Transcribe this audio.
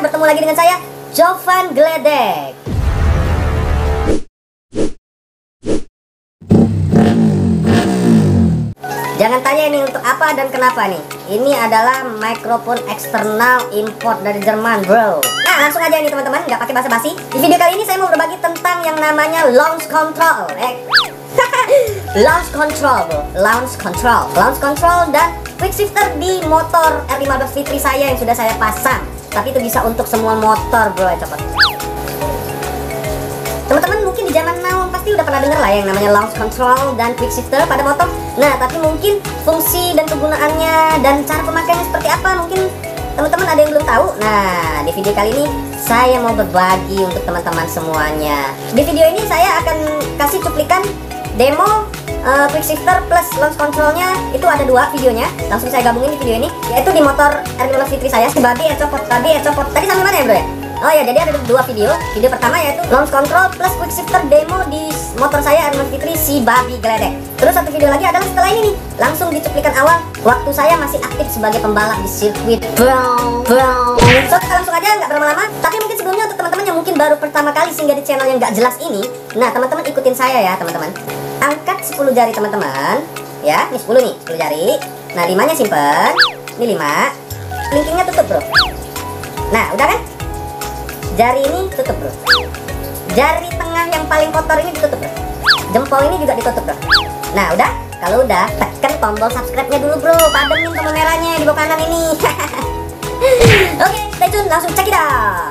Bertemu lagi dengan saya, Jovan Gledek. Jangan tanya ini untuk apa dan kenapa nih. Ini adalah mikrofon eksternal import dari Jerman, bro. Nah, langsung aja nih teman-teman, nggak pakai basa-basi. Di video kali ini saya mau berbagi tentang yang namanya launch control. Launch control, bro. Launch control dan quick shifter di motor R15 Fitri saya yang sudah saya pasang. Tapi itu bisa untuk semua motor, bro. Coba teman-teman mungkin di zaman now pasti udah pernah denger lah yang namanya launch control dan quick shifter pada motor. Nah, tapi mungkin fungsi dan kegunaannya dan cara pemakaiannya seperti apa mungkin teman-teman ada yang belum tahu. Nah, di video kali ini saya mau berbagi untuk teman-teman semuanya. Di video ini saya akan kasih cuplikan demo quick shifter plus launch controlnya. Itu ada dua videonya, langsung saya gabungin di video ini, yaitu di motor R15 Fitri saya, si babi ecopot. Tadi sampai mana ya, bro ya? Oh ya, jadi ada dua video. Video pertama yaitu launch control plus quick shifter demo di motor saya R15 Fitri si babi Gledek. Terus satu video lagi adalah setelah ini nih, langsung di cuplikan awal waktu saya masih aktif sebagai pembalap di sirkuit. So kita langsung aja, nggak berlama-lama. Tapi mungkin sebelumnya untuk teman-teman yang mungkin baru pertama kali singgah di channel yang nggak jelas ini, nah teman-teman ikutin saya ya teman-teman. Angkat 10 jari teman-teman. Ya, ini 10 nih, 10 jari. Nah, 5-nya simpen. Ini 5. Kelingkingnya tutup, bro. Nah, udah kan? Jari ini tutup, bro. Jari tengah yang paling kotor ini ditutup, bro. Jempol ini juga ditutup, bro. Nah, udah? Kalau udah, tekan tombol subscribe-nya dulu, bro. Pademin tombol merahnya di bawah kanan ini. Oke, stay tune, langsung check it out.